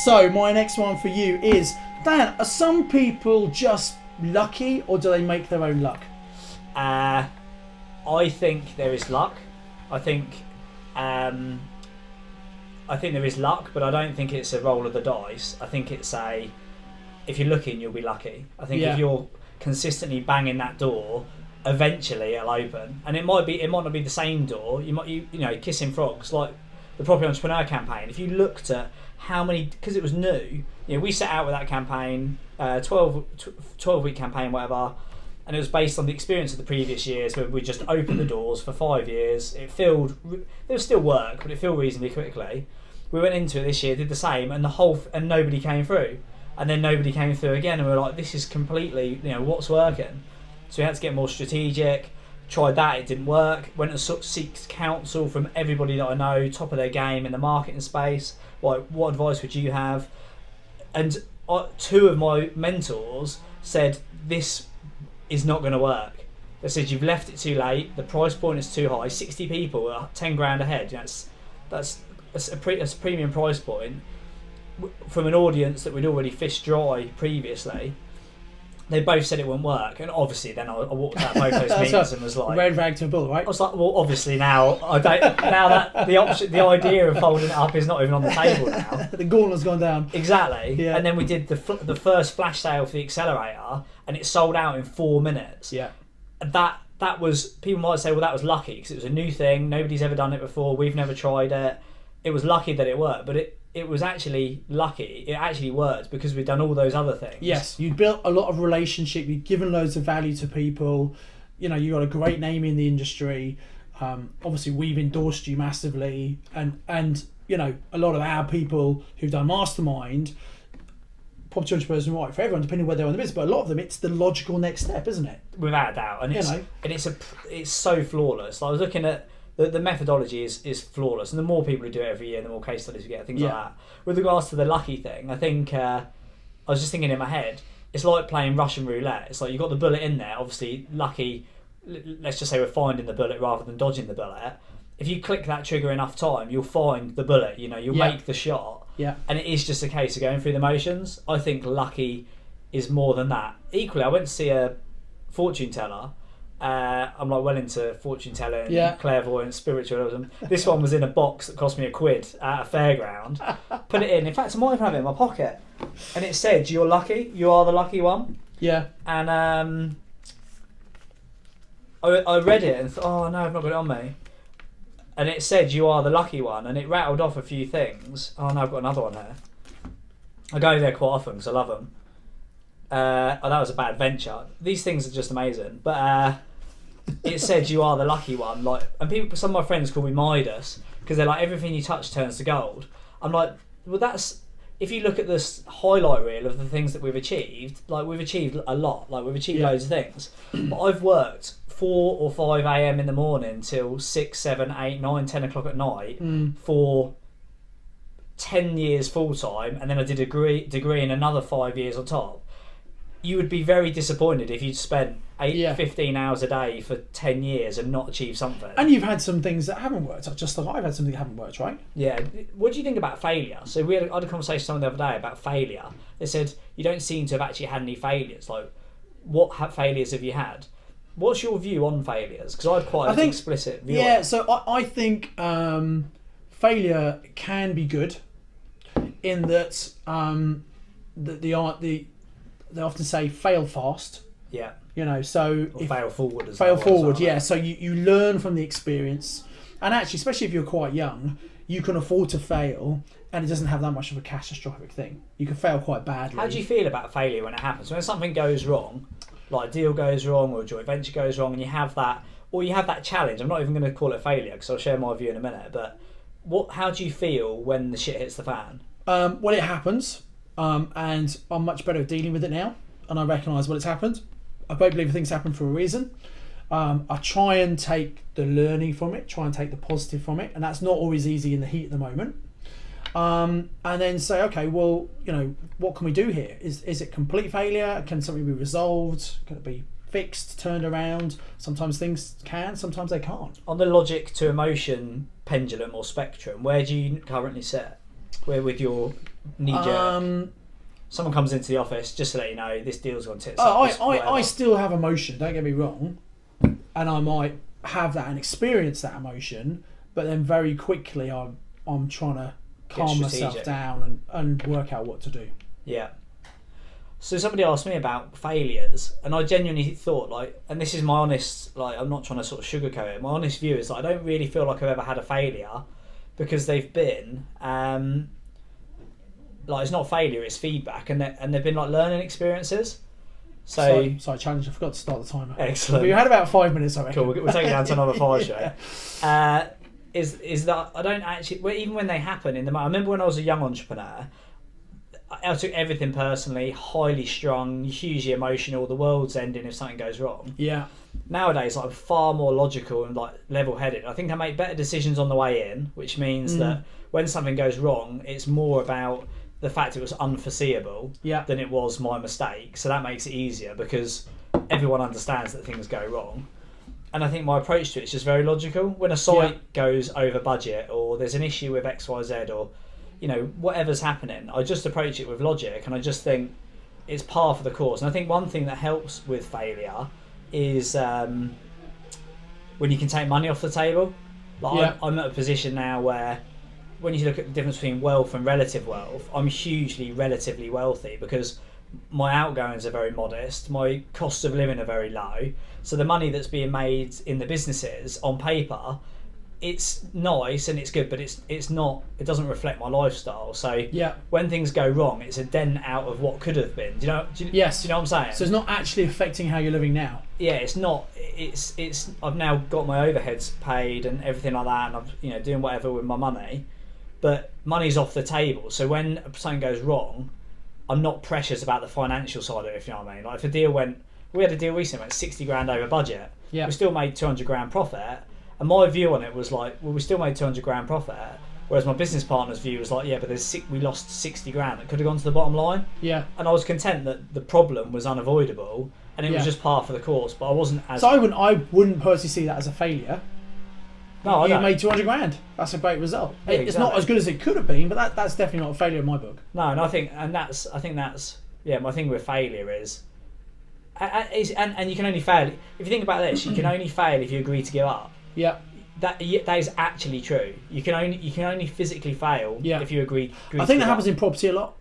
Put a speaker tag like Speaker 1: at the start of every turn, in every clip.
Speaker 1: So my next one for you is, Dan, are some people just lucky or do they make their own luck?
Speaker 2: I think there is luck. I think there is luck, but I don't think it's a roll of the dice. I think it's if you're looking, you'll be lucky. I think if you're consistently banging that door, eventually it'll open, and it might not be the same door. You know, kissing frogs, like the Property Entrepreneur campaign. If you looked at how many, because it was new, you know, we set out with that campaign, 12-week campaign, whatever, and it was based on the experience of the previous years where we just opened the doors for 5 years. It filled, there was still work, but it filled reasonably quickly. We went into it this year, did the same, and nobody came through, and then nobody came through again, and we were like, this is completely, you know, what's working? So we had to get more strategic. Tried that, it didn't work. Went and seeked counsel from everybody that I know, top of their game in the marketing space. Like, what advice would you have? And two of my mentors said, this is not going to work. They said, you've left it too late, the price point is too high, 60 people are 10 grand ahead. You know, that's a premium price point from an audience that we'd already fished dry previously. They both said it wouldn't work, and obviously then I walked out both those meetings and was like,
Speaker 1: red rag to a bull, right?
Speaker 2: I was like, well, obviously now I don't. Now that the idea of folding it up is not even on the table now.
Speaker 1: The gauntlet's gone down.
Speaker 2: Exactly.
Speaker 1: Yeah.
Speaker 2: And then we did the first flash sale for the accelerator, and it sold out in 4 minutes.
Speaker 1: Yeah.
Speaker 2: That was, people might say, well, that was lucky because it was a new thing. Nobody's ever done it before. We've never tried it. It was lucky that it worked, but it was actually lucky. It actually worked because we'd done all those other things.
Speaker 1: Yes, you built a lot of relationship. You've given loads of value to people. You know, you got a great name in the industry. Obviously, we've endorsed you massively, and you know, a lot of our people who've done Mastermind, property entrepreneurs and right for everyone, depending on where they're on the business. But a lot of them, it's the logical next step, isn't it?
Speaker 2: Without a doubt, and it's so flawless. Like, I was looking at. The methodology is flawless, and the more people who do it every year, the more case studies we get, things like that. With regards to the lucky thing, I think I was just thinking in my head, it's like playing Russian roulette. It's like you've got the bullet in there, obviously lucky, let's just say we're finding the bullet rather than dodging the bullet. If you click that trigger enough time, you'll find the bullet, you know, you'll make the shot.
Speaker 1: Yeah.
Speaker 2: And it is just a case of going through the motions. I think lucky is more than that. Equally, I went to see a fortune teller. I'm like well into fortune telling, clairvoyance, spiritualism. This one was in a box that cost me £1 at a fairground. Put it in. In fact, I might even have it in my pocket. And it said, "You're lucky. You are the lucky one."
Speaker 1: Yeah.
Speaker 2: And I read it and thought, "Oh no, I've not got it on me." And it said, "You are the lucky one," and it rattled off a few things. Oh no, I've got another one here. I go there quite often because I love them. That was a bad venture. These things are just amazing, but. It said you are the lucky one, like, and some of my friends call me Midas because they're like, everything you touch turns to gold. I'm like, well, that's, if you look at this highlight reel of the things that we've achieved, like, we've achieved a lot, like, we've achieved loads of things, but I've worked 4 or 5 a.m. in the morning till 6, 7, 8, 9, 10 o'clock at night for 10 years full time, and then I did a degree in another 5 years on top. You would be very disappointed if you'd spent 15 hours a day for 10 years and not achieve something.
Speaker 1: And you've had some things that haven't worked, just like I've had something that haven't worked, right? Yeah.
Speaker 2: What do you think about failure? So I had a conversation with someone the other day about failure. They said, you don't seem to have actually had any failures. Like, what failures have you had? What's your view on failures? Because I had quite an explicit view on it.
Speaker 1: So I think failure can be good in that they often say fail fast.
Speaker 2: Yeah.
Speaker 1: You know, so
Speaker 2: fail forward as
Speaker 1: well. Fail forward,
Speaker 2: yeah.
Speaker 1: So you learn from the experience, and actually, especially if you're quite young, you can afford to fail, and it doesn't have that much of a catastrophic thing. You can fail quite badly.
Speaker 2: How do you feel about failure when it happens? When something goes wrong, like a deal goes wrong or a joint venture goes wrong, and you have that challenge. I'm not even going to call it failure because I'll share my view in a minute. But how do you feel when the shit hits the fan?
Speaker 1: Well, it happens, and I'm much better at dealing with it now, and I recognise when it's happened. I don't believe things happen for a reason. I try and take the learning from it, try and take the positive from it, and that's not always easy in the heat at the moment. And then say, okay, well, you know, what can we do here? Is it complete failure? Can something be resolved? Can it be fixed, turned around? Sometimes things can, sometimes they can't.
Speaker 2: On the logic to emotion pendulum or spectrum, where do you currently sit? Where with your knee jerk? Someone comes into the office, just to let you know, this deal's gone tits up.
Speaker 1: I still have emotion, don't get me wrong. And I might have that and experience that emotion, but then very quickly I'm trying to calm myself down and work out what to do.
Speaker 2: Yeah. So somebody asked me about failures, and I genuinely thought, like, and this is my honest, like, I'm not trying to sort of sugarcoat it. My honest view is that I don't really feel like I've ever had a failure, because they've been, like, it's not failure, it's feedback, and they've been like learning experiences. So
Speaker 1: sorry, challenge. I forgot to start the timer.
Speaker 2: Excellent.
Speaker 1: We had about 5 minutes, I reckon.
Speaker 2: Cool. We'll take it down to another 5 show. Is that I don't actually, even when they happen in the. I remember when I was a young entrepreneur, I took everything personally, highly strung, hugely emotional. The world's ending if something goes wrong.
Speaker 1: Yeah.
Speaker 2: Nowadays, I'm far more logical and like level-headed. I think I make better decisions on the way in, which means that when something goes wrong, it's more about the fact it was unforeseeable than it was my mistake. So that makes it easier because everyone understands that things go wrong. And I think my approach to it is just very logical. When a site goes over budget, or there's an issue with X, Y, Z, or whatever's happening, I just approach it with logic, and I just think it's par for the course. And I think one thing that helps with failure is when you can take money off the table. Like I'm at a position now where when you look at the difference between wealth and relative wealth, I'm hugely relatively wealthy because my outgoings are very modest, my costs of living are very low. So the money that's being made in the businesses on paper, it's nice and it's good, but it's not. It doesn't reflect my lifestyle. So when things go wrong, it's a dent out of what could have been. Do you know?
Speaker 1: Yes.
Speaker 2: Do you know what I'm saying?
Speaker 1: So it's not actually affecting how you're living now.
Speaker 2: Yeah, it's not. It's. I've now got my overheads paid and everything like that, and I'm doing whatever with my money, but money's off the table. So when something goes wrong, I'm not precious about the financial side of it. If you know what I mean. Like if a deal we had a deal recently went 60 grand over budget. Yeah. We still made 200 grand profit. And my view on it was like, well, we still made 200 grand profit. Whereas my business partner's view was like, yeah, but we lost 60 grand that could have gone to the bottom line. Yeah. And I was content that the problem was unavoidable and it was just par for the course. But I wasn't as.
Speaker 1: So I wouldn't personally see that as a failure. No, you made 200 grand. That's a great result. Yeah, it's not as good as it could have been, but that's definitely not a failure in my book.
Speaker 2: No, and I think that's my thing with failure is. And you can only fail if you think about this. You can only fail if you agree to give up.
Speaker 1: Yeah,
Speaker 2: that is actually true. You can only physically fail if you agree.
Speaker 1: I think that happens in property a lot.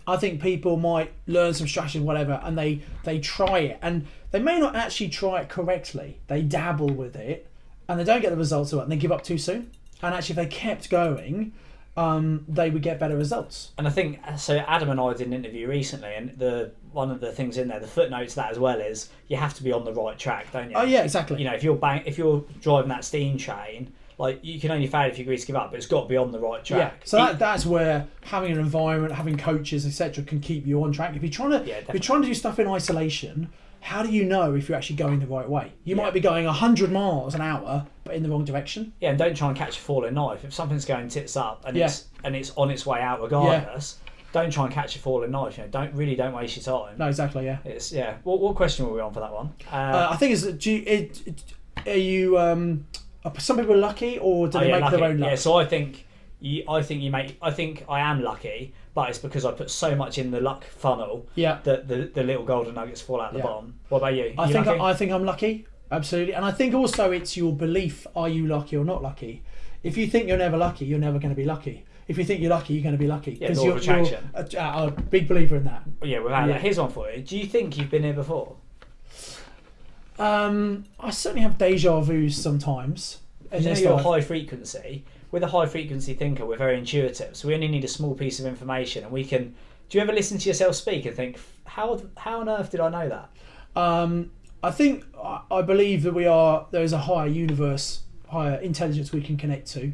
Speaker 1: I think people might learn some strategy, whatever, and they try it, and they may not actually try it correctly. They dabble with it, and they don't get the results of it, and they give up too soon. And actually, if they kept going, they would get better results.
Speaker 2: And I think so. Adam and I did an interview recently, and one of the things in there, the footnotes to that as well, is you have to be on the right track, don't you?
Speaker 1: Oh yeah, exactly.
Speaker 2: If you're driving that steam train, like you can only fail if you agree to give up, but it's got to be on the right track.
Speaker 1: Yeah. So that's where having an environment, having coaches, etc., can keep you on track. If you're trying to do stuff in isolation, how do you know if you're actually going the right way? You might be going 100 miles an hour, but in the wrong direction.
Speaker 2: Yeah, and don't try and catch a falling knife. If something's going tits up and it's on its way out regardless, don't try and catch a falling knife. Don't waste your time.
Speaker 1: No, exactly. Yeah.
Speaker 2: It's What question were we on for that one?
Speaker 1: I think are you some people are lucky, or do they make
Speaker 2: lucky.
Speaker 1: their own luck?
Speaker 2: Yeah. So I think I am lucky, but it's because I put so much in the luck funnel that the little golden nuggets fall out the bottom. What about you?
Speaker 1: I think I'm lucky, absolutely, and I think also it's your belief: are you lucky or not lucky? If you think you're never lucky, you're never going to be lucky. If you think you're lucky, you're going to be lucky.
Speaker 2: Yeah, law of attraction.
Speaker 1: You're a big believer in that.
Speaker 2: Yeah, without that. Here's one for you. Do you think you've been here before?
Speaker 1: I certainly have deja vus sometimes.
Speaker 2: And you're high frequency. With a high frequency thinker, we're very intuitive, so we only need a small piece of information, and we can. Do you ever listen to yourself speak and think, how on earth did I know that?
Speaker 1: I believe that there is a higher universe, higher intelligence we can connect to.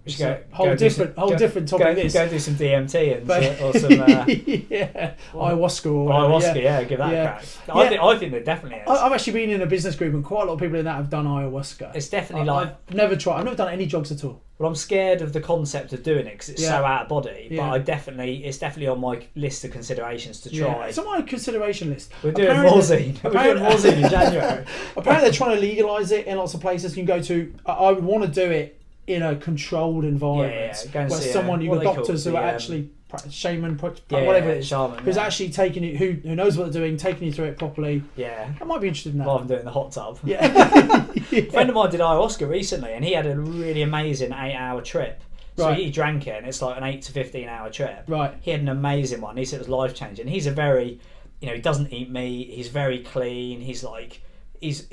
Speaker 2: Which
Speaker 1: whole different topic.
Speaker 2: Go do some DMT or some
Speaker 1: ayahuasca. Or
Speaker 2: ayahuasca, give that a crack. I think there definitely is.
Speaker 1: I've actually been in a business group, and quite a lot of people in that have done ayahuasca.
Speaker 2: It's definitely
Speaker 1: I've never tried. I've never done any drugs at all.
Speaker 2: Well, I'm scared of the concept of doing it because it's so out of body. But it's definitely on my list of considerations to try.
Speaker 1: Yeah. It's on my consideration list.
Speaker 2: We're doing Morzine. We're doing Morzine in January.
Speaker 1: Apparently, they're trying to legalise it in lots of places you can go to. I would want to do it in a controlled environment
Speaker 2: Go and
Speaker 1: where
Speaker 2: see
Speaker 1: someone you've
Speaker 2: what
Speaker 1: got
Speaker 2: are they
Speaker 1: doctors
Speaker 2: called?
Speaker 1: who are
Speaker 2: The,
Speaker 1: actually shaman, whatever it is,
Speaker 2: shaman,
Speaker 1: who's actually taking you, who knows what they're doing, taking you through it properly.
Speaker 2: Yeah.
Speaker 1: I might be interested in that.
Speaker 2: Rather than doing the hot tub.
Speaker 1: Yeah.
Speaker 2: A friend of mine did ayahuasca recently, and he had a really amazing 8-hour trip. So
Speaker 1: Right.
Speaker 2: he drank it, and it's like an 8 to 15-hour trip.
Speaker 1: Right.
Speaker 2: He had an amazing one. He said it was life changing. He's a very, he doesn't eat meat. He's very clean. He's like, he's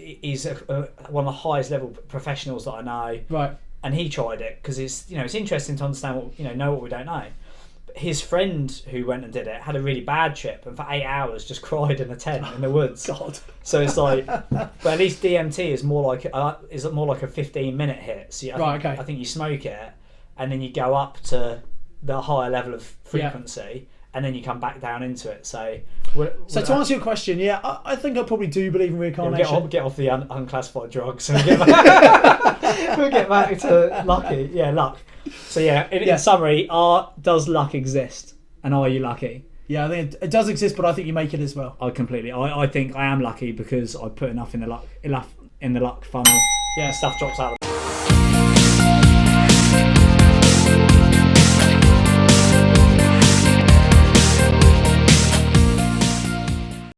Speaker 2: one of the highest level professionals that I know.
Speaker 1: Right.
Speaker 2: And he tried it because it's it's interesting to understand what know what we don't know. But his friend who went and did it had a really bad trip, and for 8 hours just cried in a tent in the woods.
Speaker 1: God.
Speaker 2: So it's like, but at least DMT is more like a 15-minute hit. So I think you smoke it, and then you go up to the higher level of frequency, and then you come back down into it. So
Speaker 1: to answer your question, I think I probably do believe in reincarnation.
Speaker 2: Get off the unclassified drugs. And we'll get back to lucky. Yeah, luck. So in summary, does luck exist, and are you lucky?
Speaker 1: Yeah, I think it does exist, but I think you make it as well.
Speaker 2: I think I am lucky because I put enough in the luck funnel.
Speaker 1: Yeah,
Speaker 2: stuff drops out.